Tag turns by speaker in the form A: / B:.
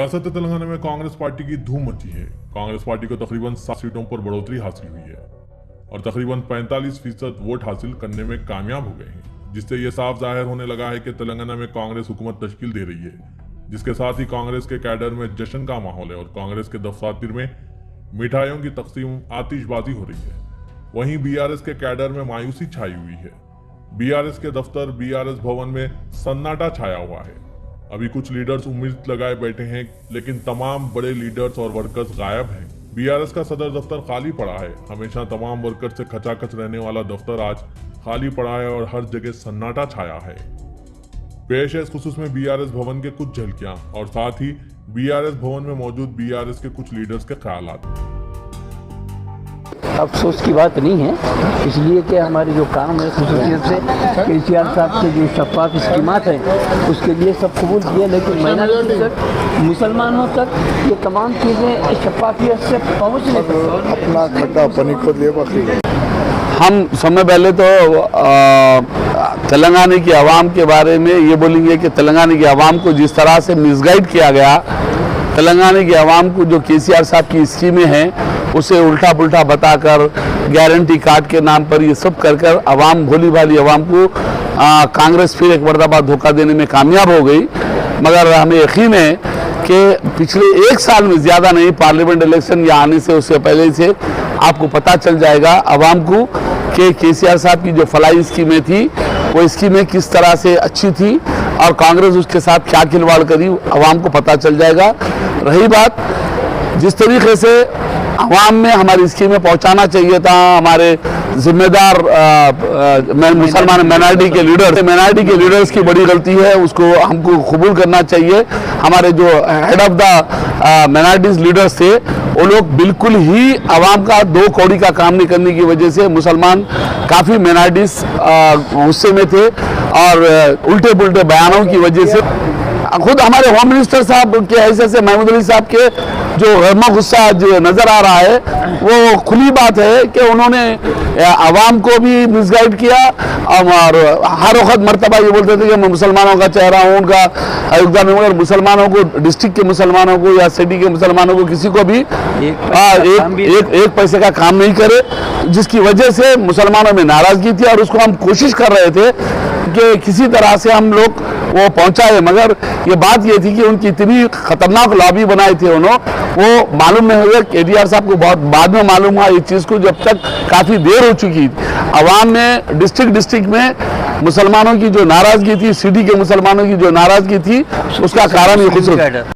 A: रियासत तेलंगाना में कांग्रेस पार्टी की धूम मची है। कांग्रेस पार्टी को तकरीबन 7 सीटों पर बढ़ोतरी हासिल हुई है और तकरीबन 45% वोट हासिल करने में कामयाब हो गए हैं, जिससे यह साफ जाहिर होने लगा है कि तेलंगाना में कांग्रेस हुकूमत तश्कील दे रही है, जिसके साथ ही कांग्रेस के कैडर में जश्न का माहौल है और कांग्रेस के दफ्तर में मिठाइयों की तकसीम आतिशबाजी हो रही है। वहीं बीआरएस के कैडर में मायूसी छाई हुई है। बीआरएस के दफ्तर बीआरएस भवन में सन्नाटा छाया हुआ है। अभी कुछ लीडर्स उम्मीद लगाए बैठे हैं, लेकिन तमाम बड़े लीडर्स और वर्कर्स गायब हैं। बीआरएस का सदर दफ्तर खाली पड़ा है। हमेशा तमाम वर्कर्स से खचाखच रहने वाला दफ्तर आज खाली पड़ा है और हर जगह सन्नाटा छाया है। पेश है इस खुसूस में बीआरएस भवन के कुछ झलकियां और साथ ही बीआरएस भवन में मौजूद बीआरएस के कुछ लीडर्स के ख्यालात।
B: अफसोस की बात नहीं है, इसलिए कि हमारे जो काम है खुसूसियत से केसीआर साहब के जो शफाफ स्कीमात हैं उसके लिए सब कबूल किए, लेकिन माइनॉरिटी तक, मुसलमानों तक ये तमाम चीज़ें शफाफियत से पहुँच नहीं सकती।
C: अपना खड्डा अपनी खुद ले बकरी।
D: हम समय पहले तो तेलंगाना की आवाम के बारे में ये बोलेंगे कि तेलंगाना की आवाम को जिस तरह से मिसगाइड किया गया, तेलंगाना की आवाम को जो केसीआर साहब की स्कीमें हैं उसे उल्टा पुल्टा बताकर गारंटी कार्ड के नाम पर ये सब कर कर आवाम, भोली भाली आवाम को कांग्रेस फिर एक मरतबा धोखा देने में कामयाब हो गई। मगर हमें यकीन है कि पिछले 1 साल में ज़्यादा नहीं, पार्लियामेंट इलेक्शन या आने से उससे पहले से आपको पता चल जाएगा आवाम को कि केसीआर साहब की जो फलाई स्कीमें थी वो स्कीमें किस तरह से अच्छी थी और कांग्रेस उसके साथ क्या खिलवाड़ करी, आवाम को पता चल जाएगा। रही बात जिस तरीके से आवाम में हमारी स्कीमें पहुंचाना चाहिए था, हमारे जिम्मेदार मुसलमान माइनॉरिटी के लीडर्स की बड़ी गलती है, उसको हमको कबूल करना चाहिए। हमारे जो head of the minorities leaders थे वो लोग बिल्कुल ही आवाम का 2 कौड़ी का काम नहीं करने की वजह से मुसलमान काफ़ी माइनॉरिटीज गुस्से में थे और उल्टे पुल्टे बयानों की वजह से खुद हमारे होम मिनिस्टर साहब के हैसियत से महमूद अली साहब के जो गरमा गुस्सा जो नज़र आ रहा है वो खुली बात है कि उन्होंने आवाम को भी मिसगाइड किया और हर वक्त मरतबा ये बोलते थे कि मैं मुसलमानों का चेहरा हूँ, उनका योगदान है, मगर मुसलमानों को, डिस्ट्रिक्ट के मुसलमानों को या सिटी के मुसलमानों को किसी को भी एक पैसे का काम नहीं करे, जिसकी वजह से मुसलमानों में नाराज़गी थी और उसको हम कोशिश कर रहे थे कि किसी तरह से हम लोग वो पहुंचाए। मगर ये बात ये थी कि उनकी इतनी खतरनाक लॉबी बनाए थे उन्होंने, वो मालूम नहीं हुआ। केटीआर साहब को बहुत बाद में मालूम हुआ इस चीज़ को, जब तक काफ़ी देर हो चुकी थी। आवाम में डिस्ट्रिक्ट में मुसलमानों की जो नाराज़गी थी, सिटी के मुसलमानों की जो नाराज़गी थी, उसका कारण ये खुसूस